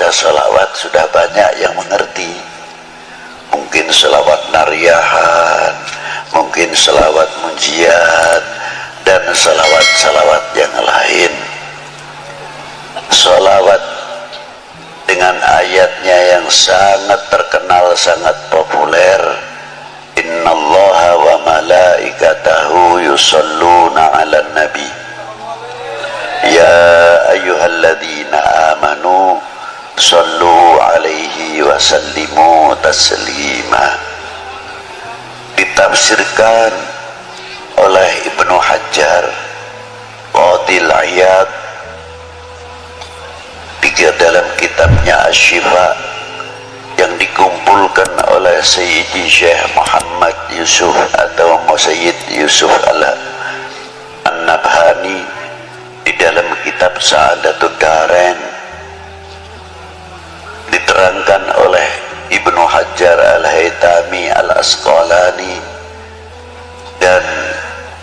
baca sholawat sudah banyak yang mengerti. Mungkin sholawat nariyahan, mungkin sholawat munjiat, dan sholawat-sholawat yang lain. Sholawat dengan ayatnya yang sangat terkenal, sangat populer, innallaha wa malaikatahu yusholluna ala nabi ya ayyuhalladzina amanu shollu alaihi wa sallimu taslima. Ditafsirkan oleh Ibnu Hajar Qadil Iyad dalam kitabnya Asy-Syifa yang dikumpulkan oleh Sayyidi Syekh Muhammad Yusuf atau Sayyid Yusuf An-Nabhani di dalam kitab Sa'adatud Darain, diterangkan oleh Ibnu Hajar Al-Haytami Al-Asqalani dan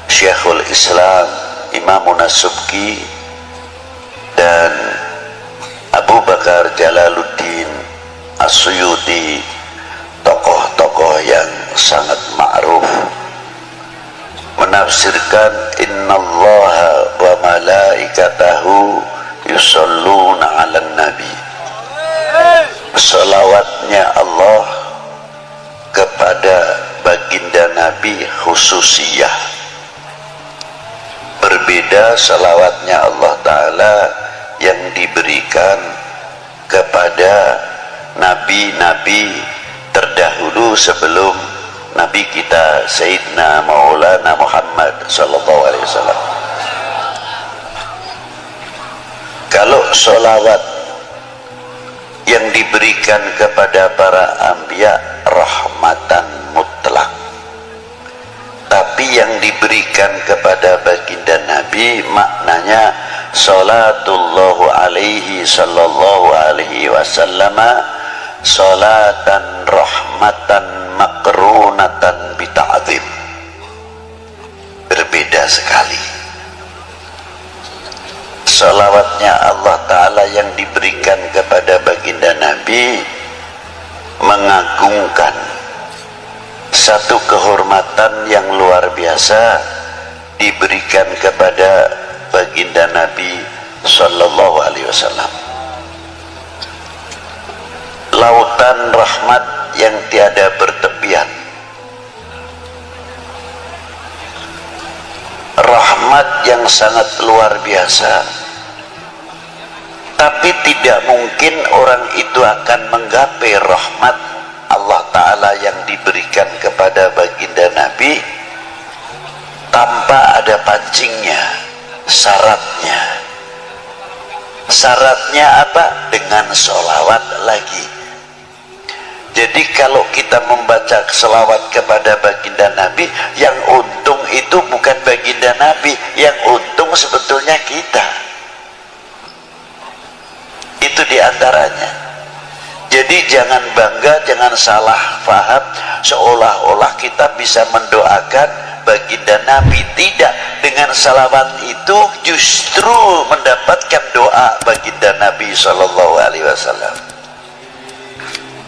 Syekhul Islam Imamun As-Subki dan Abu Bakar Jalaluddin As-Suyuti, tokoh-tokoh yang sangat ma'ruf, menafsirkan innallaha wa malaikatahu yusholluna 'alan nabi. Salawatnya Allah kepada baginda Nabi khususiyah, berbeda salawatnya Allah Ta'ala yang diberikan kepada nabi-nabi terdahulu sebelum Nabi kita Sayyidina Maulana Muhammad sallallahu alaihi wasallam. Kalau sholawat yang diberikan kepada para anbiya rahmatan mutlak, tapi yang diberikan kepada baginda Nabi maknanya salatullahu alaihi sallallahu alaihi wasallam salatan rahmatan makrunatan bita'zim. Berbeda sekali. Salawatnya Allah Ta'ala yang diberikan kepada baginda Nabi mengagungkan satu kehormatan yang luar biasa diberikan kepada baginda Nabi sallallahu alaihi wasallam. Lautan rahmat yang tiada bertepian, rahmat yang sangat luar biasa, tapi tidak mungkin orang itu akan menggapai rahmat Allah Ta'ala yang diberikan kepada baginda Nabi tanpa ada pancingnya, syaratnya apa? Dengan sholawat lagi. Jadi kalau kita membaca selawat kepada baginda Nabi, yang untung itu bukan baginda Nabi, yang untung sebetulnya kita. Itu diantaranya. Jadi jangan bangga, jangan salah faham seolah-olah kita bisa mendoakan baginda Nabi. Tidak, dengan salawat itu justru mendapatkan doa baginda Nabi sallallahu alaihi wasallam.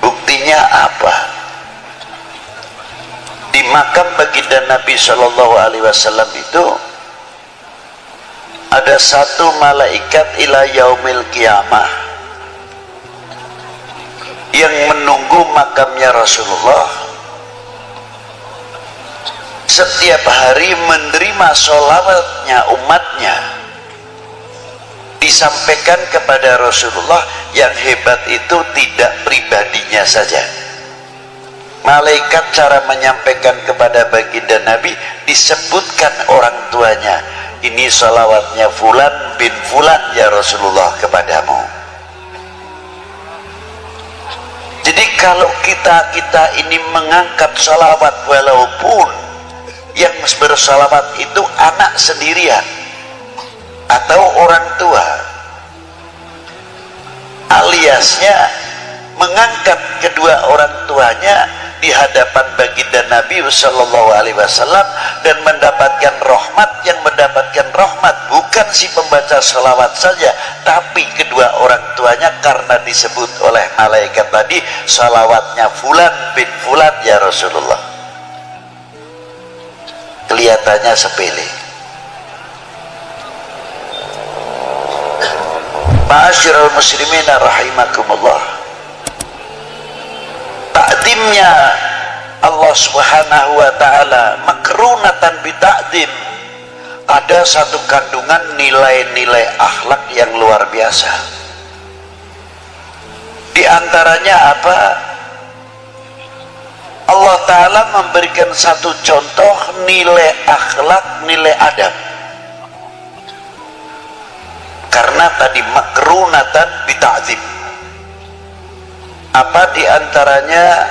Buktinya apa? Di makam baginda Nabi sallallahu alaihi wasallam itu ada satu malaikat ila yaumil qiyamah yang menunggu makamnya Rasulullah, setiap hari menerima sholawatnya umatnya, disampaikan kepada Rasulullah. Yang hebat itu tidak pribadinya saja, malaikat cara menyampaikan kepada baginda Nabi disebutkan orang tuanya, ini sholawatnya fulan bin fulan ya Rasulullah kepadamu. Jadi kalau kita ini mengangkat sholawat, walaupun yang bersalawat itu anak sendirian atau orang tua, aliasnya mengangkat kedua orang tuanya di hadapan baginda Nabi sallallahu alaihi wasallam dan mendapatkan rahmat. Yang mendapatkan rahmat bukan bukan si pembaca salawat saja, tapi kedua orang tuanya, karena disebut oleh malaikat tadi salawatnya fulan bin fulan ya Rasulullah. Kelihatannya sepele. Ma'asyiral muslimin rahimakumullah, takdimnya Allah subhanahu wa ta'ala makrunatan bita'dim, ada satu kandungan nilai-nilai akhlak yang luar biasa. Di antaranya apa? Allah ta'ala memberikan satu contoh nilai akhlak, nilai adab. Karena tadi makrunatan bita'dzim, apa di antaranya?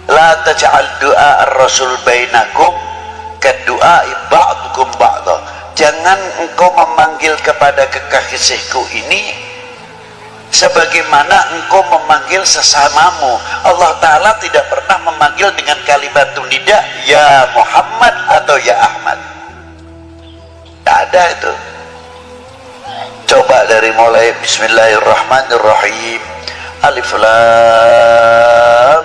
La taj'al du'a ar-rasul bainakum kadu'a ba'dukum ba'da. Jangan engkau memanggil kepada kekasihku ini sebagaimana engkau memanggil sesamamu. Allah Ta'ala tidak pernah memanggil dengan kalimat nida ya Muhammad atau ya Ahmad. Tidak ada itu. Coba dari mulai Bismillahirrahmanirrahim, Alif Lam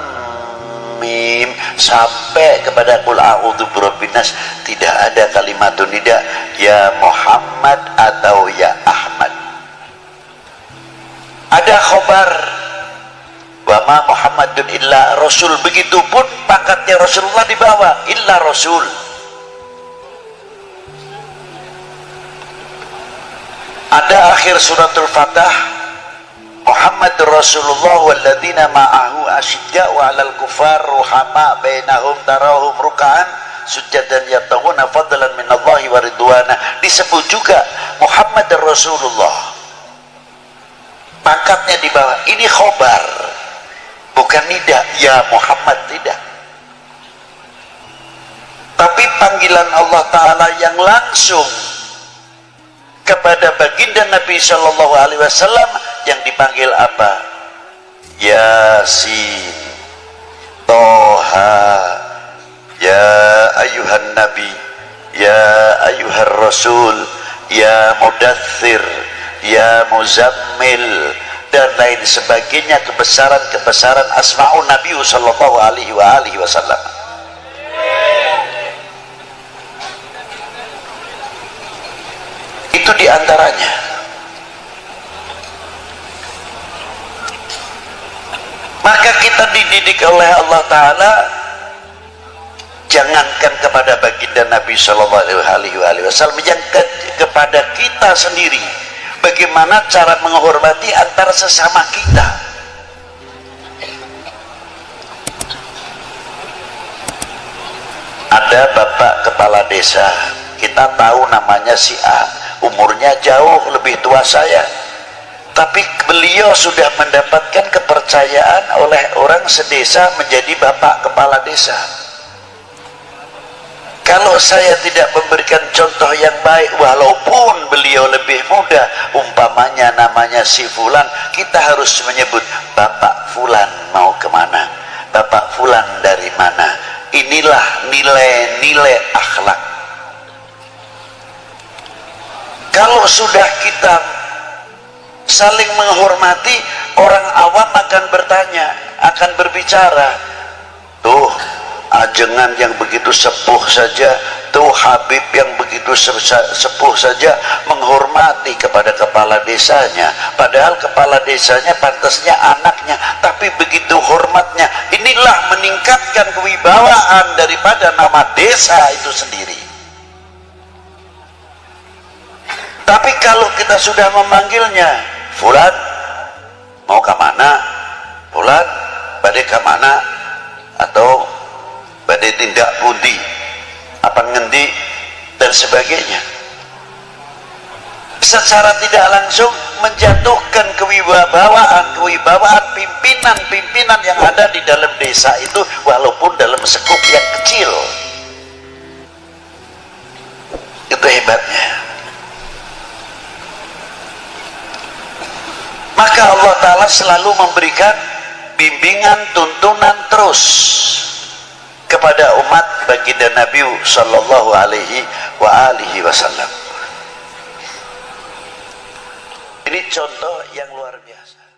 Mim sampai kepada Qul a'udzu birabbin nas, tidak ada kalimat nida ya Muhammad atau ya Ahmad. Ada khobar wa ma Muhammadun illa rasul, begitupun pangkatnya Rasulullah di bawah illa rasul. Ada akhir suratul Fatah Muhammadur Rasulullah walladzina ma'ahu asyidda'u 'alal kuffar ruhama bainahum tarahum ruk'an sujadan yabtaghuna fadlan minallahi wa ridwana. Disebut juga Muhammadur Rasulullah, pangkatnya di bawah. Ini khobar, bukan nida ya Muhammad, tidak. Tapi panggilan Allah Ta'ala yang langsung kepada baginda Nabi Shallallahu Alaihi Wasallam yang dipanggil apa? Yasin, Toha, ya ayuhan Nabi, ya ayuhan Rasul, ya Mudaththir, ya Muzammil, dan lain sebagainya, kebesaran-kebesaran asma'un Nabi Shallallahu Alaihi Wasallam. Itu diantaranya. Maka kita dididik oleh Allah Ta'ala, jangankan kepada baginda Nabi Shallallahu Alaihi Wasallam, yang kepada kita sendiri, bagaimana cara menghormati antara sesama kita. Ada bapak kepala desa, kita tahu namanya si A, umurnya jauh lebih tua saya, tapi beliau sudah mendapatkan kepercayaan oleh orang sedesa menjadi bapak kepala desa. Kalau saya tidak memberikan contoh yang baik, walaupun beliau lebih muda, umpamanya namanya si Fulan, kita harus menyebut Bapak Fulan mau kemana, Bapak Fulan dari mana. Inilah nilai-nilai akhlak. Kalau sudah kita saling menghormati, orang awam akan bertanya, akan berbicara, tuh ajengan yang begitu sepuh saja, tuh Habib yang begitu sepuh saja menghormati kepada kepala desanya, padahal kepala desanya pantasnya anaknya, tapi begitu hormatnya. Inilah meningkatkan kewibawaan daripada nama desa itu sendiri. Tapi kalau kita sudah memanggilnya Fulan mau ke mana, Fulan badai ke mana, atau badai tindak pundi, apa ngendi, dan sebagainya, secara tidak langsung menjatuhkan kewibawaan pimpinan-pimpinan yang ada di dalam desa itu, walaupun dalam skup yang kecil. Itu hebatnya. Maka Allah Ta'ala selalu memberikan bimbingan, tuntunan terus kepada umat baginda Nabi Sallallahu Alaihi Wasallam. Ini contoh yang luar biasa.